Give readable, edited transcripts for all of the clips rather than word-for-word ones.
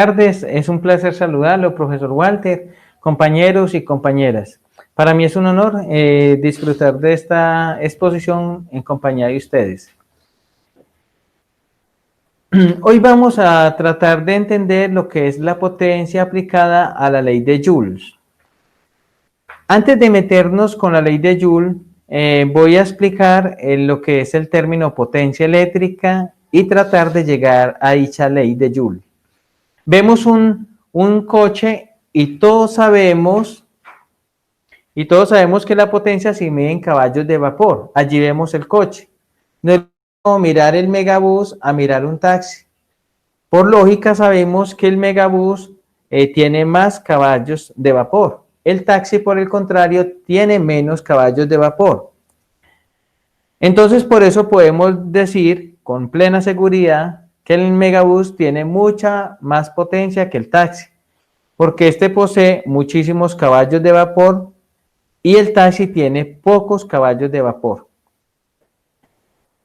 Tardes, es un placer saludarlo, profesor Walter, compañeros y compañeras. Para mí es un honor disfrutar de esta exposición en compañía de ustedes. Hoy vamos a tratar de entender lo que es la potencia aplicada a la ley de Joule. Antes de meternos con la ley de Joule, voy a explicar lo que es el término potencia eléctrica y tratar de llegar a dicha ley de Joule. Vemos un coche y todos sabemos que la potencia se mide en caballos de vapor. Allí vemos el coche. No es como mirar el megabús a mirar un taxi. Por lógica sabemos que el megabús tiene más caballos de vapor. El taxi, por el contrario, tiene menos caballos de vapor. Entonces, por eso podemos decir con plena seguridad que el megabús tiene mucha más potencia que el taxi, porque este posee muchísimos caballos de vapor y el taxi tiene pocos caballos de vapor.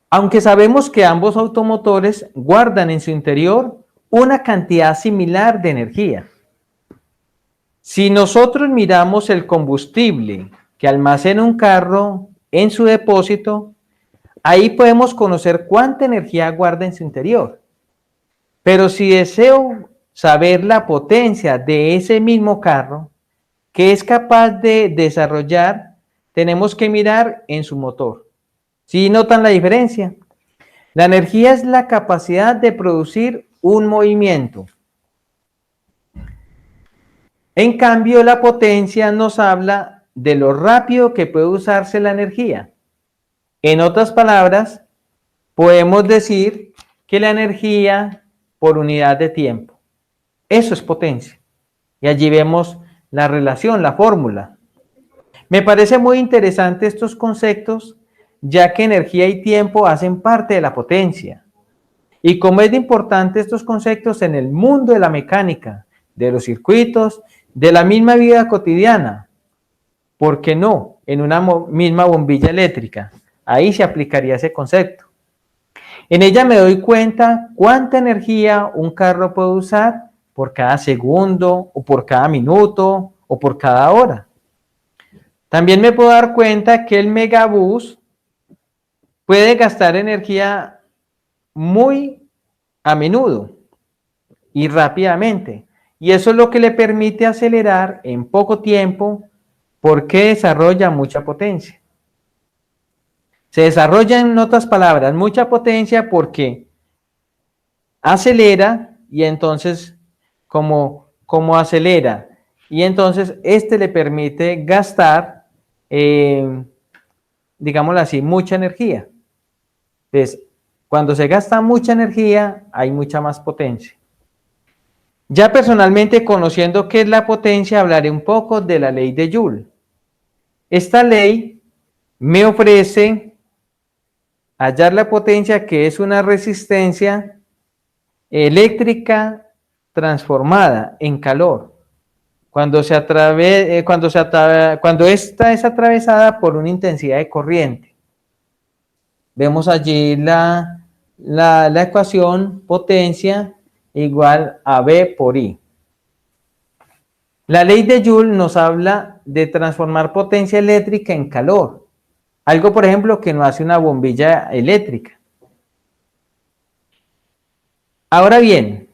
Aunque sabemos que ambos automotores guardan en su interior una cantidad similar de energía. Si nosotros miramos el combustible que almacena un carro en su depósito, ahí podemos conocer cuánta energía guarda en su interior. Pero si deseo saber la potencia de ese mismo carro que es capaz de desarrollar, tenemos que mirar en su motor. ¿Sí notan la diferencia? La energía es la capacidad de producir un movimiento. En cambio, la potencia nos habla de lo rápido que puede usarse la energía. En otras palabras, podemos decir que la energía por unidad de tiempo. Eso es potencia. Y allí vemos la relación, la fórmula. Me parece muy interesante estos conceptos, ya que energía y tiempo hacen parte de la potencia. Y como es de importante estos conceptos en el mundo de la mecánica, de los circuitos, de la misma vida cotidiana. ¿Por qué no? En una misma bombilla eléctrica. Ahí se aplicaría ese concepto. En ella me doy cuenta cuánta energía un carro puede usar por cada segundo, o por cada minuto, o por cada hora. También me puedo dar cuenta que el megabús puede gastar energía muy a menudo y rápidamente. Y eso es lo que le permite acelerar en poco tiempo porque desarrolla mucha potencia. Se desarrolla, en otras palabras, mucha potencia porque acelera y entonces como acelera y entonces este le permite gastar, digámoslo así, mucha energía. Entonces, cuando se gasta mucha energía, hay mucha más potencia. Ya personalmente, conociendo qué es la potencia, hablaré un poco de la ley de Joule. Esta ley me ofrece hallar la potencia, que es una resistencia eléctrica transformada en calor, cuando esta es atravesada por una intensidad de corriente. Vemos allí la ecuación potencia igual a V por I. La ley de Joule nos habla de transformar potencia eléctrica en calor. Algo, por ejemplo, que no hace una bombilla eléctrica. Ahora bien,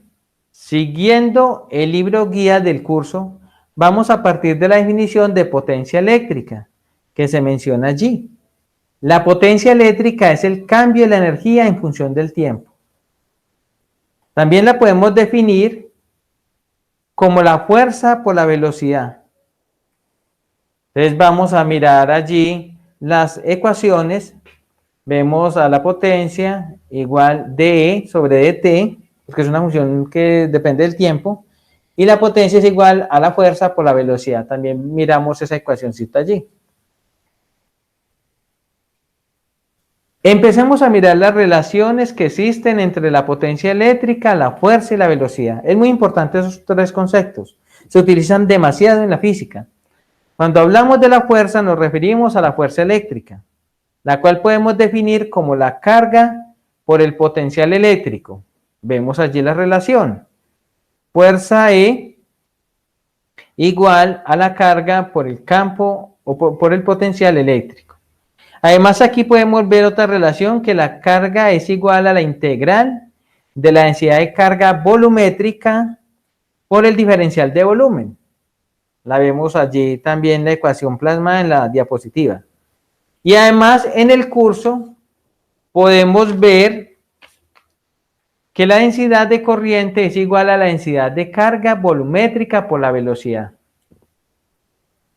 siguiendo el libro guía del curso, vamos a partir de la definición de potencia eléctrica que se menciona allí. La potencia eléctrica es el cambio de la energía en función del tiempo. También la podemos definir como la fuerza por la velocidad. Entonces vamos a mirar allí las ecuaciones. Vemos a la potencia igual dE sobre dt, que es una función que depende del tiempo, y la potencia es igual a la fuerza por la velocidad. También miramos esa ecuacióncita allí. Empecemos a mirar las relaciones que existen entre la potencia eléctrica, la fuerza y la velocidad. Es muy importante esos tres conceptos. Se utilizan demasiado en la física. Cuando hablamos de la fuerza nos referimos a la fuerza eléctrica, la cual podemos definir como la carga por el potencial eléctrico. Vemos allí la relación. fuerza E igual a la carga por el campo o por el potencial eléctrico. Además, aquí podemos ver otra relación, que la carga es igual a la integral de la densidad de carga volumétrica por el diferencial de volumen. La vemos allí también la ecuación plasmada en la diapositiva. Y además, en el curso podemos ver que la densidad de corriente es igual a la densidad de carga volumétrica por la velocidad.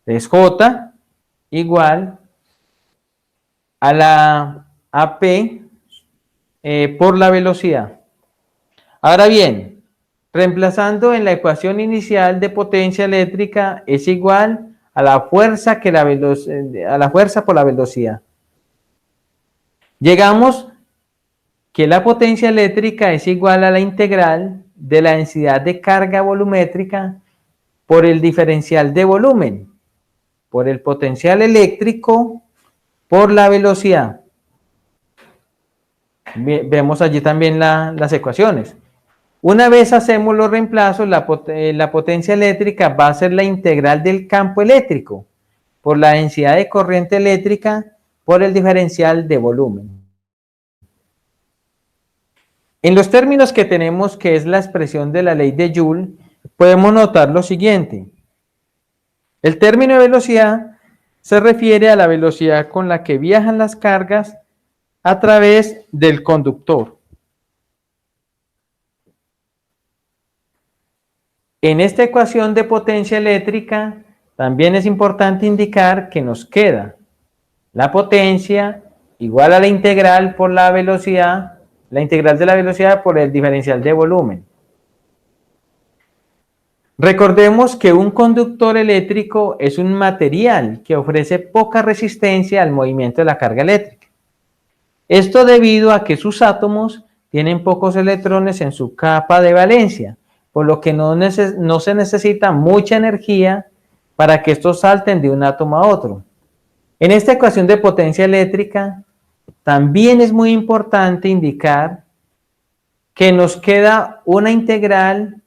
Es J igual a la AP por la velocidad. Ahora bien, reemplazando en la ecuación inicial de potencia eléctrica es igual a la fuerza, a la fuerza por la velocidad. Llegamos que la potencia eléctrica es igual a la integral de la densidad de carga volumétrica por el diferencial de volumen, por el potencial eléctrico, por la velocidad. Vemos allí también las ecuaciones. Una vez hacemos los reemplazos, la potencia eléctrica va a ser la integral del campo eléctrico por la densidad de corriente eléctrica por el diferencial de volumen. En los términos que tenemos, que es la expresión de la ley de Joule, podemos notar lo siguiente. El término de velocidad se refiere a la velocidad con la que viajan las cargas a través del conductor. En esta ecuación de potencia eléctrica, también es importante indicar que nos queda la potencia igual a la integral por la velocidad, la integral de la velocidad por el diferencial de volumen. Recordemos que un conductor eléctrico es un material que ofrece poca resistencia al movimiento de la carga eléctrica. Esto debido a que sus átomos tienen pocos electrones en su capa de valencia, por lo que no se necesita mucha energía para que estos salten de un átomo a otro. En esta ecuación de potencia eléctrica, también es muy importante indicar que nos queda una integral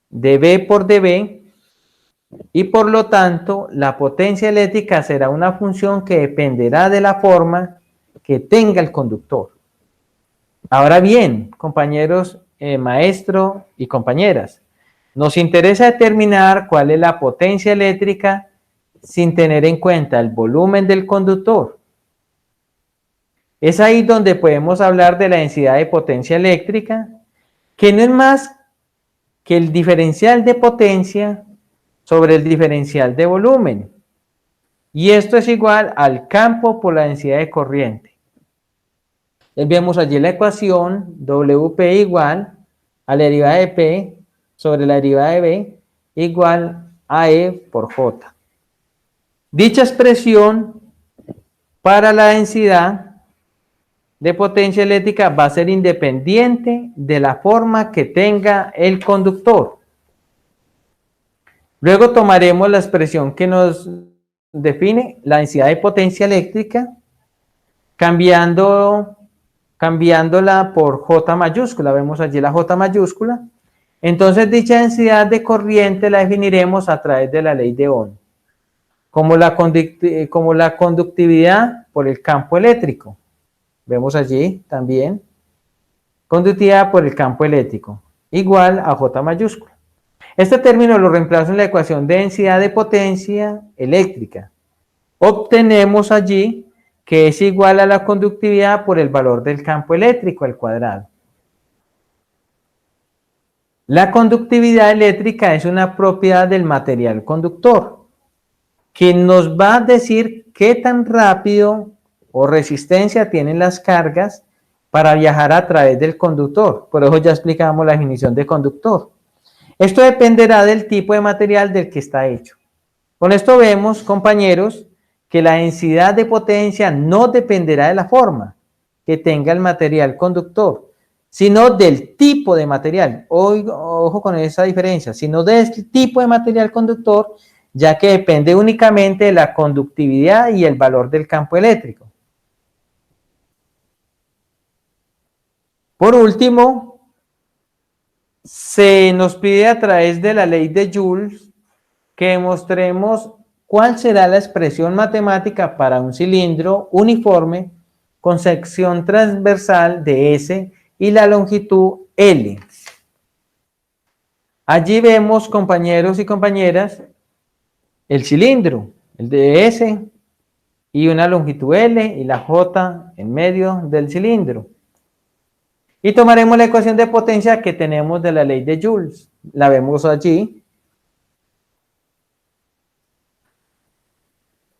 de V por dV y por lo tanto la potencia eléctrica será una función que dependerá de la forma que tenga el conductor. Ahora bien, compañeros, maestro y compañeras, nos interesa determinar cuál es la potencia eléctrica sin tener en cuenta el volumen del conductor. Es ahí donde podemos hablar de la densidad de potencia eléctrica, que no es más que el diferencial de potencia sobre el diferencial de volumen. Y esto es igual al campo por la densidad de corriente. Vemos allí la ecuación WP igual a la derivada de P sobre la derivada de B igual a E por J. Dicha expresión para la densidad de potencia eléctrica va a ser independiente de la forma que tenga el conductor. Luego tomaremos la expresión que nos define la densidad de potencia eléctrica, cambiándola por J mayúscula. Vemos allí la J mayúscula. Entonces, dicha densidad de corriente la definiremos a través de la ley de Ohm, como la conductividad por el campo eléctrico. Vemos allí también conductividad por el campo eléctrico, igual a J mayúscula. Este término lo reemplazo en la ecuación de densidad de potencia eléctrica. Obtenemos allí que es igual a la conductividad por el valor del campo eléctrico al cuadrado. La conductividad eléctrica es una propiedad del material conductor, que nos va a decir qué tan rápido o resistencia tienen las cargas para viajar a través del conductor. Por eso ya explicamos la definición de conductor. Esto dependerá del tipo de material del que está hecho. Con esto vemos, compañeros, que la densidad de potencia no dependerá de la forma que tenga el material conductor, sino del tipo de material. Ojo con esa diferencia, sino del tipo de material conductor, ya que depende únicamente de la conductividad y el valor del campo eléctrico. Por último, se nos pide a través de la ley de Joule que demostremos cuál será la expresión matemática para un cilindro uniforme con sección transversal de S y la longitud L. Allí vemos, compañeros y compañeras, el cilindro, el de S, y una longitud L y la J en medio del cilindro. Y tomaremos la ecuación de potencia que tenemos de la ley de Joule. La vemos allí.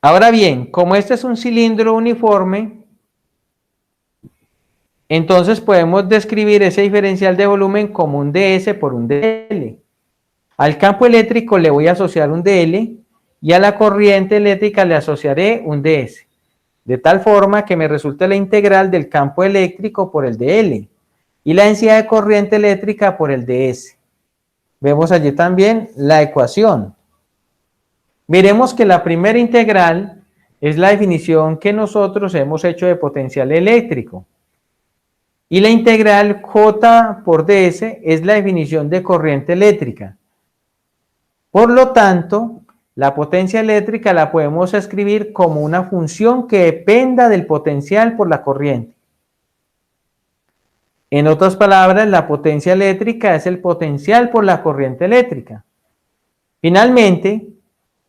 Ahora bien, como este es un cilindro uniforme, entonces podemos describir ese diferencial de volumen como un ds por un dl. Al campo eléctrico le voy a asociar un dl y a la corriente eléctrica le asociaré un ds. De tal forma que me resulte la integral del campo eléctrico por el dl y la densidad de corriente eléctrica por el ds. Vemos allí también la ecuación. Miremos que la primera integral es la definición que nosotros hemos hecho de potencial eléctrico. Y la integral J por ds es la definición de corriente eléctrica. Por lo tanto, la potencia eléctrica la podemos escribir como una función que dependa del potencial por la corriente. En otras palabras, la potencia eléctrica es el potencial por la corriente eléctrica. Finalmente,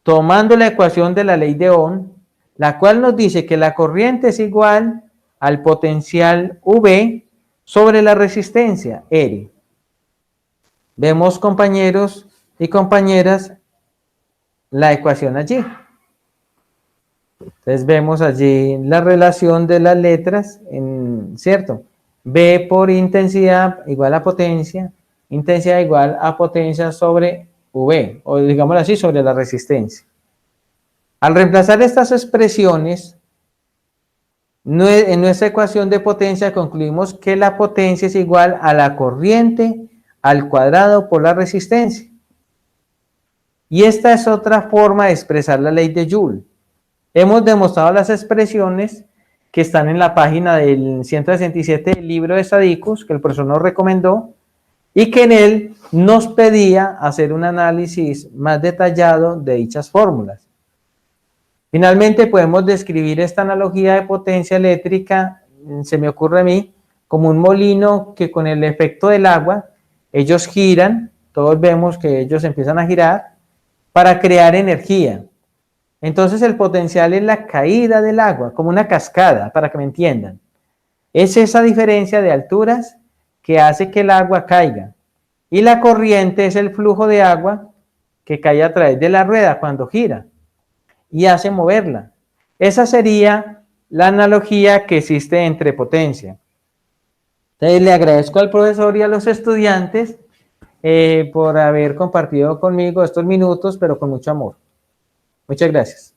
tomando la ecuación de la ley de Ohm, la cual nos dice que la corriente es igual al potencial V sobre la resistencia R. Vemos, compañeros y compañeras, la ecuación allí. Entonces vemos allí la relación de las letras, ¿cierto? V por intensidad igual a potencia, intensidad igual a potencia sobre V, o digámoslo así, sobre la resistencia. Al reemplazar estas expresiones, en nuestra ecuación de potencia concluimos que la potencia es igual a la corriente al cuadrado por la resistencia. Y esta es otra forma de expresar la ley de Joule. Hemos demostrado las expresiones que están en la página del 167 del libro de Sadicus, que el profesor nos recomendó, y que en él nos pedía hacer un análisis más detallado de dichas fórmulas. Finalmente podemos describir esta analogía de potencia eléctrica, se me ocurre a mí, como un molino que con el efecto del agua, ellos giran, todos vemos que ellos empiezan a girar, para crear energía. Entonces el potencial es la caída del agua, como una cascada, para que me entiendan. Es esa diferencia de alturas que hace que el agua caiga. Y la corriente es el flujo de agua que cae a través de la rueda cuando gira y hace moverla. Esa sería la analogía que existe entre potencia. Entonces le agradezco al profesor y a los estudiantes por haber compartido conmigo estos minutos, pero con mucho amor. Muchas gracias.